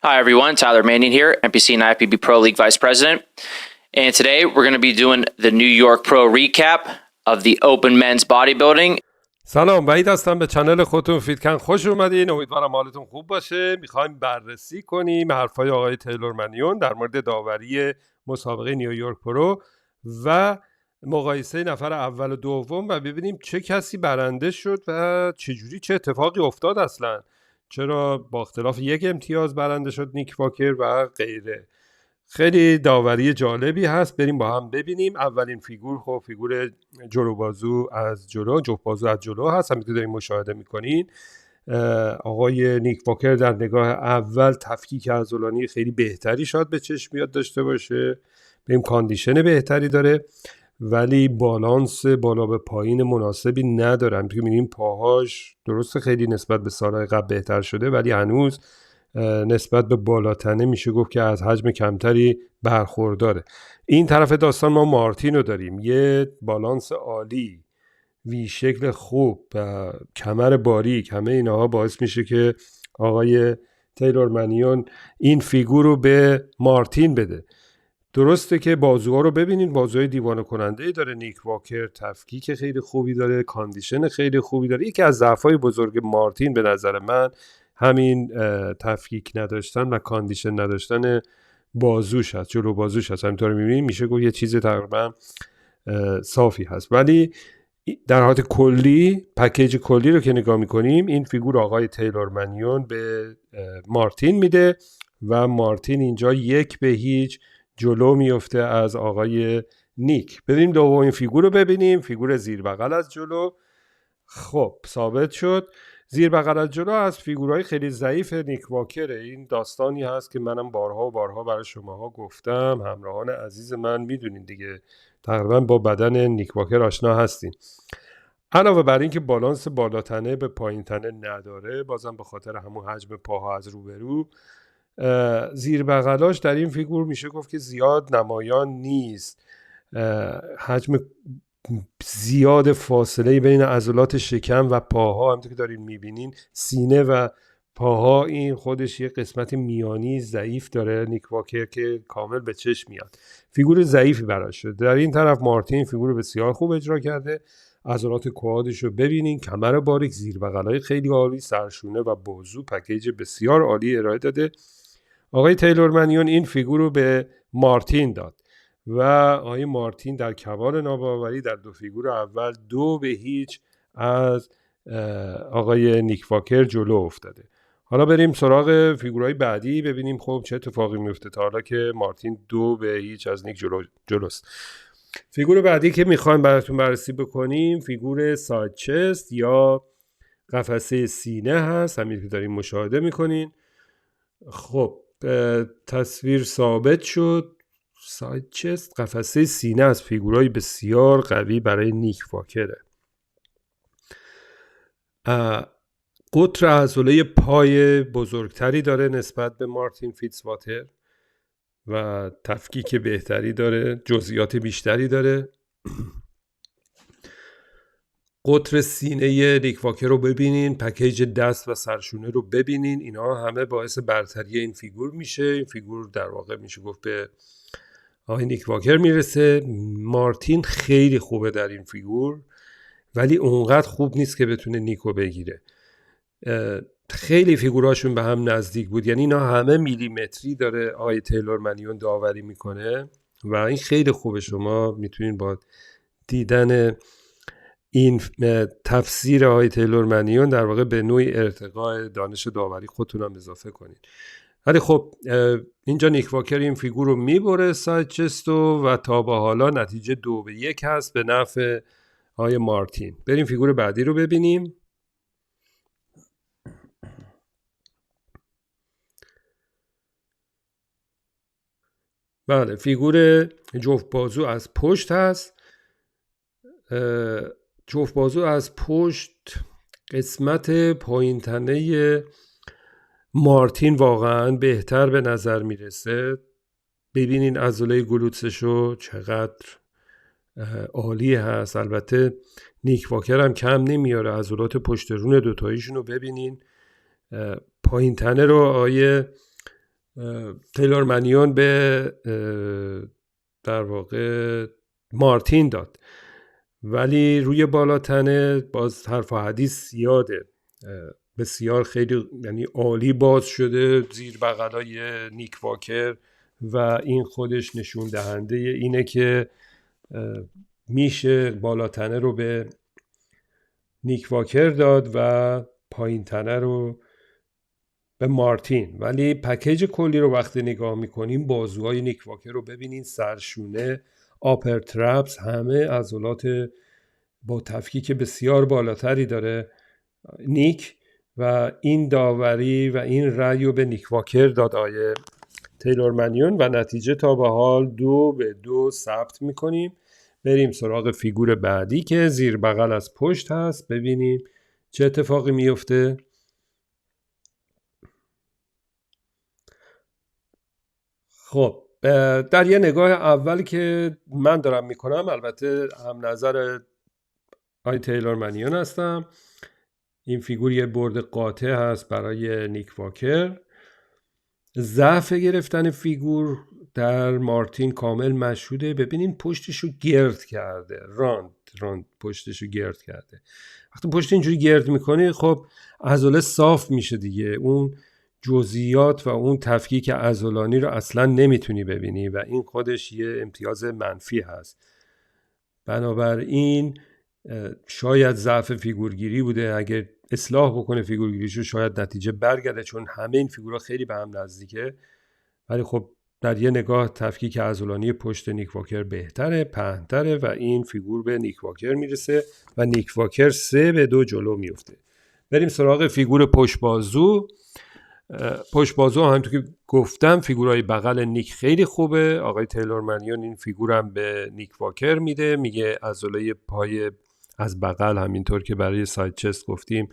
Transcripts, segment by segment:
Hi everyone, Tyler Manning here, NPC and IFBB Pro League Vice President. And today we're going to be doing the New York Pro recap of the Open Men's Bodybuilding. سلام، وحید هستم. به چنل خودتون فیتکن خوش اومدین. امیدوارم حالتون خوب باشه. میخوایم بررسی کنیم حرفای آقای تیلور منیون در مورد داوری مسابقه نیویورک پرو و مقایسه نفر اول و دوم و ببینیم چه کسی برنده شد و چه اتفاقی افتاد اصلا. چرا با اختلاف یک امتیاز برنده شد نیک واکر و غیره. خیلی داوری جالبی هست، بریم با هم ببینیم. اولین فیگور فیگور جلو بازو از جلو، جفت بازو از جلو هست، همینطور داریم مشاهده میکنین. آقای نیک واکر در نگاه اول تفکیک عضلانی خیلی بهتری شاید به چشم بیاد داشته باشه، بریم کاندیشن بهتری داره، ولی بالانس بالا به پایین مناسبی نداره. همینطور که می‌بینیم پاهاش درسته خیلی نسبت به سالهای قبل بهتر شده، ولی هنوز نسبت به بالاتنه میشه گفت که از حجم کمتری برخورداره. این طرف داستان ما مارتین رو داریم، یه بالانس عالی، وی شکل خوب، کمر باریک، همه اینها باعث میشه که آقای تیلور منیون این فیگور رو به مارتین بده. درسته که بازوها رو ببینید، بازوهای دیوانه کننده داره نیک واکر، تفکیک خیلی خوبی داره، کاندیشن خیلی خوبی داره. یکی از ضعف‌های بزرگ مارتین به نظر من همین تفکیک نداشتن و کاندیشن نداشتن بازوش هست، جلو بازوش هست. همینطور می‌بینید میشه گفت یه چیز تقریبا صافی هست، ولی در حالت کلی پکیج کلی رو که نگاه می‌کنیم، این فیگور آقای تیلور منیون به مارتین میده و مارتین اینجا 1-0 جلو میفته از آقای نیک. بریم دومین فیگور رو ببینیم، فیگور زیر بغل از جلو. خب ثابت شد زیر بغل از جلو از فیگورهای خیلی ضعیف نیک واکره. این داستانی هست که منم بارها و بارها برای شماها گفتم، همراهان عزیز من میدونین دیگه، تقریبا با بدن نیک واکر آشنا هستین. علاوه بر این که بالانس بالاتنه به پایین تنه نداره، بازم به خاطر همون حجم پاها از روبرو، زیر بغلاش در این فیگور میشه گفت که زیاد نمایان نیست. حجم زیاد فاصله بین عضلات شکم و پاها، همونطور که دارین میبینین سینه و پاها این خودش یه قسمت میانی ضعیف داره نیک واکر که کامل به چشم میاد. فیگور ضعیفی براش شده. در این طرف مارتین فیگور بسیار خوب اجرا کرده. عضلات کوادش رو ببینین، کمر باریک، زیر بغلای خیلی عالی، سرشونه و بازو، پکیج بسیار عالی ارائه داده. آقای تیلور منیون این فیگور رو به مارتین داد و آقای مارتین در کمال ناباوری در دو فیگور اول 2-0 از آقای نیک واکر جلو افتاده. حالا بریم سراغ فیگورهای بعدی ببینیم خب چه اتفاقی میفته تا حالا که مارتین 2-0 از نیک جلوست. فیگور بعدی که میخوایم براتون بررسی بکنیم فیگور ساید چست یا قفسه سینه هست، همین که داریم مشاهده میکنین. خب تصویر ثابت شد، ساید چست قفسه سینه از فیگورهای بسیار قوی برای نیک واکره. قطر عضله پای بزرگتری داره نسبت به مارتین فیتزواتر و تفکیک بهتری داره، جزئیات بیشتری داره. قطر سینه نیک واکر رو ببینین، پکیج دست و سرشونه رو ببینین، اینا همه باعث برتری این فیگور میشه. این فیگور در واقع میشه گفت به آقای نیک واکر میرسه. مارتین خیلی خوبه در این فیگور، ولی اونقدر خوب نیست که بتونه نیکو بگیره. خیلی فیگوراشون به هم نزدیک بود، یعنی اینا همه میلیمتری داره آقای تیلور منیون داوری میکنه و این خیلی خوبه. شما میتونین با دیدن این تفسیر آقای تیلور منیون در واقع به نوعی ارتقاء دانش داوری خودتون هم اضافه کنین. ولی خب اینجا نیک واکر این فیگور رو میبره ساید چستو و تا به حالا نتیجه 2-1 هست به نفع آقای مارتین. بریم فیگور بعدی رو ببینیم. بله، فیگور جفت بازو از پشت هست. جفت بازو از پشت قسمت پایین تنه مارتین واقعا بهتر به نظر میرسه. ببینین عضله گلوتسشو چقدر عالی هست. البته نیک واکر هم کم نمیاره، عضلات پشت رون دوتاییشون رو ببینین. پایین تنه رو آیه تیلور منیون به در واقع مارتین داد، ولی روی بالاتنه باز حرف و حدیث زیاده، بسیار خیلی یعنی عالی باز شده زیر بغلای نیک واکر و این خودش نشون دهنده اینه که میشه بالاتنه رو به نیک واکر داد و پایین تنه رو به مارتین. ولی پکیج کلی رو وقتی نگاه میکنیم بازوهای نیک واکر رو ببینین، سرشونه، آپر ترپس، همه عضلات با تفکیک بسیار بالاتری داره نیک، و این داوری و این رأی رو به نیک واکر داد آیه تیلور منیون و نتیجه تا به حال 2-2 ثبت میکنیم. بریم سراغ فیگور بعدی که زیر بغل از پشت هست، ببینیم چه اتفاقی میفته. خب در یه نگاه اول که من دارم میکنم، البته هم نظر آی تیلور منیون هستم، این فیگور یه برد قاطع هست برای نیک واکر. ضعف گرفتن فیگور در مارتین کامل مشهوده. ببینین پشتشو گرد کرده، راند پشتشو گرد کرده. وقتی پشت اینجوری گرد میکنی خب عضله صاف میشه دیگه، اون جزئیات و اون تفکیک عضلانی رو اصلا نمیتونی ببینی و این خودش یه امتیاز منفی هست. بنابراین شاید ضعف فیگورگیری بوده، اگر اصلاح بکنه فیگورگیریشو شاید نتیجه برگرده، چون همه این فیگورها خیلی به هم نزدیکه. ولی خب در یه نگاه تفکیک عضلانی پشت نیک واکر بهتره، پهن‌تره و این فیگور به نیک واکر میرسه و نیک واکر 3-2 جلو میفته. بریم سراغ فیگور پشت بازو. پشت بازو همونطور که گفتم فیگورهای بغل نیک خیلی خوبه. آقای تیلور منیون این فیگورم به نیک واکر میده، میگه عضله پای از بغل همینطور که برای ساید چست گفتیم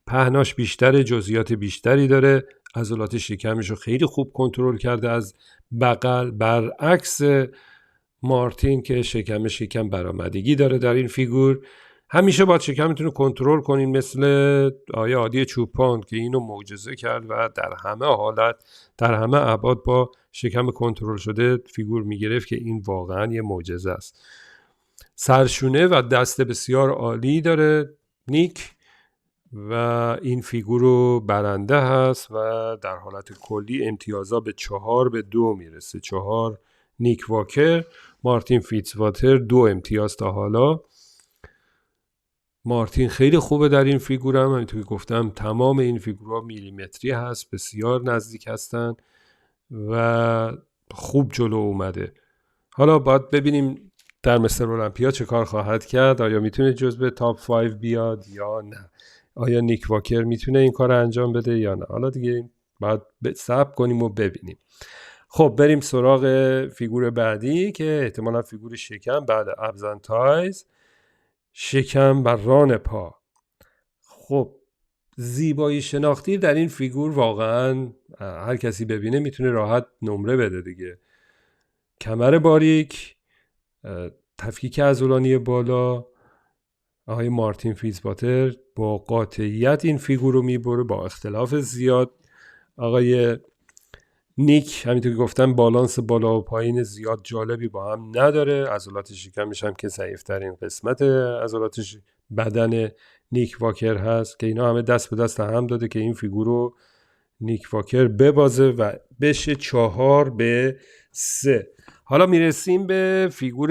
پهناش بیشتره، جزئیات بیشتری داره، عضلات شکمش رو خیلی خوب کنترل کرده از بغل، برعکس مارتین که شکم برآمدگی داره در این فیگور. همیشه باید شکمتون رو کنترل کنین مثل آیه عادی چوپان که اینو معجزه کرد و در همه حالت در همه ابعاد با شکم کنترل شده فیگور میگرفت که این واقعا یه معجزه است. سرشونه و دست بسیار عالی داره نیک و این فیگور رو برنده هست و در حالت کلی امتیازا به 4-2 میرسه. 4 نیک واکر، مارتین فیتزواتر 2 امتیاز تا حالا. مارتین خیلی خوبه در این فیگورم، همینطور که گفتم تمام این فیگورها میلیمتری هست، بسیار نزدیک هستن و خوب جلو اومده. حالا باید ببینیم در مستر المپیا چه کار خواهد کرد، آیا میتونه جزو تاپ 5 بیاد یا نه، آیا نیک واکر میتونه این کار انجام بده یا نه. حالا دیگه باید صبر کنیم و ببینیم. خب بریم سراغ فیگور بعدی که احتمالا فیگور شکم بعد ابزنتایز، شکم بر ران پا. خب زیبایی شناختی در این فیگور واقعا هر کسی ببینه میتونه راحت نمره بده دیگه. کمر باریک، تفکیک عضلانی بالا. آقای مارتین فیتزواتر با قاطعیت این فیگور رو میبره با اختلاف زیاد. آقای نیک همینطور که گفتم بالانس بالا و پایین زیاد جالبی با هم نداره، عضلات شکمش هم که ضعیف‌ترین قسمت عضلات بدن نیک واکر هست که اینا همه دست به دست هم داده که این فیگور رو نیک واکر ببازه و بشه 4-3. حالا میرسیم به فیگور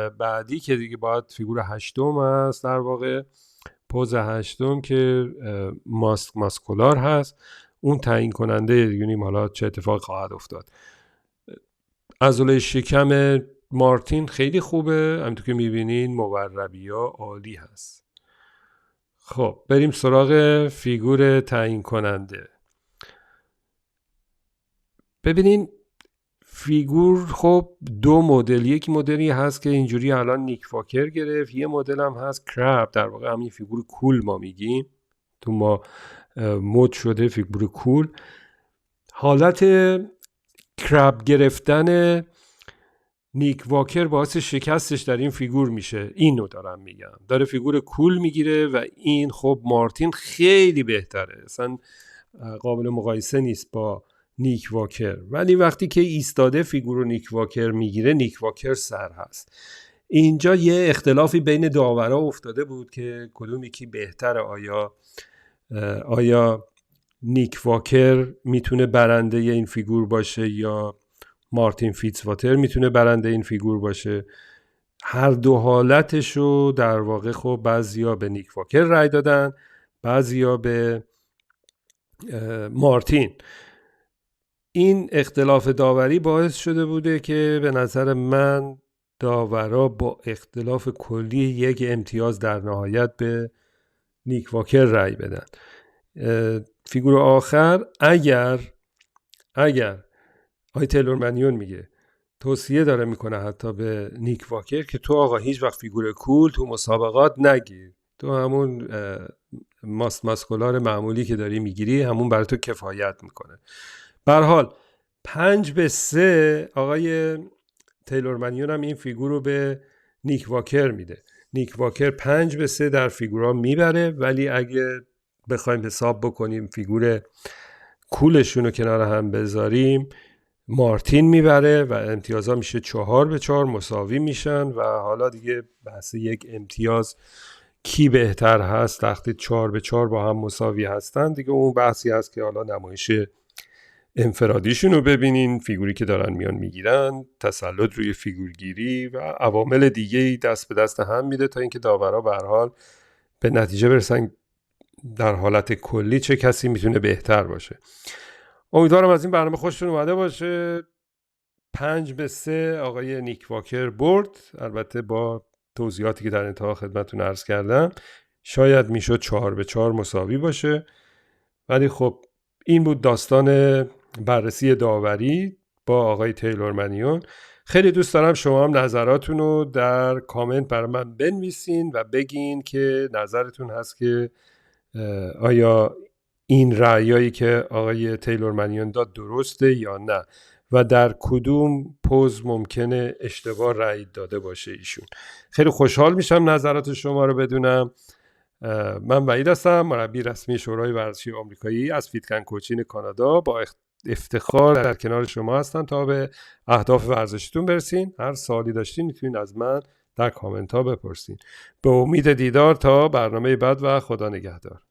بعدی که دیگه باید فیگور 8 هست، در واقع پوز 8 که ماسکولار هست. اون تعیین کننده یعنی حالا چه اتفاق خواهد افتاد. عضله شکم مارتین خیلی خوبه، همونطور که میبینین موربی‌ها عالی هست. خب بریم سراغ فیگور تعیین کننده. ببینین فیگور خب 2 مدل، یک مدلی هست که اینجوری الان نیک واکر گرفت، یه مدل هم هست کراب، در واقع همین فیگور کول ما میگیم، تو ما مد شده فیگور کول. حالت کراب گرفتن نیک واکر باعث شکستش در این فیگور میشه، اینو دارم میگم، داره فیگور کول میگیره و این خب مارتین خیلی بهتره، اصلا قابل مقایسه نیست با نیک واکر، ولی وقتی که ایستاده فیگور رو نیک واکر میگیره، نیک واکر سر هست. اینجا یه اختلافی بین داورا افتاده بود که کدوم یکی بهتره، آیا نیک واکر میتونه برنده این فیگور باشه یا مارتین فیتزواتر میتونه برنده این فیگور باشه. هر دو حالتشو در واقع خب بعضیا به نیک واکر رای دادن، بعضیا به مارتین. این اختلاف داوری باعث شده بوده که به نظر من داورا با اختلاف کلی 1 امتیاز در نهایت به نیک واکر رای بدن. فیگور آخر اگر آقای تیلور منیون میگه، توصیه داره میکنه حتی به نیک واکر که تو آقا هیچ وقت فیگور کول تو مسابقات نگیر، تو همون ماسکولار معمولی که داری میگیری همون برای تو کفایت میکنه. به هر حال 5-3 آقای تیلور منیون هم این فیگور رو به نیک واکر میده. نیک واکر 5-3 در فیگورها میبره، ولی اگه بخوایم حساب بکنیم فیگور کولشون رو کنار هم بذاریم، مارتین میبره و امتیازها میشه 4-4 مساوی میشن و حالا دیگه بحث 1 امتیاز کی بهتر هست وقتی 4-4 با هم مساوی هستن دیگه اون بحثی هست که حالا نمایش انفرادیشون رو ببینین، فیگوری که دارن میان میگیرن، تسلط روی فیگورگیری و عوامل دیگه دست به دست هم میده تا اینکه داورا به هر حال به نتیجه برسن در حالت کلی چه کسی میتونه بهتر باشه. امیدوارم از این برنامه خوشتون اومده باشه. 5-3 آقای نیک واکر برد، البته با توضیحاتی که در انتها خدمتتون عرض کردم. شاید میشد 4-4 مساوی باشه، ولی خب این بود داستان بررسی داوری با آقای تیلور منیون. خیلی دوست دارم شما هم نظراتون رو در کامنت برای من بنویسین و بگین که نظرتون هست که آیا این رأیایی که آقای تیلور منیون داد درسته یا نه و در کدوم پوز ممکنه اشتباه رأی داده باشه ایشون. خیلی خوشحال میشم نظرات شما رو بدونم. من وحید هستم، مربی رسمی شورای ورزشی آمریکایی از فیتکن کوچین کانادا. با افتخار در کنار شما هستم تا به اهداف ورزشیتون برسین. هر سوالی داشتین میتونین از من در کامنت ها بپرسین. به امید دیدار تا برنامه بعد و خدا نگهدار.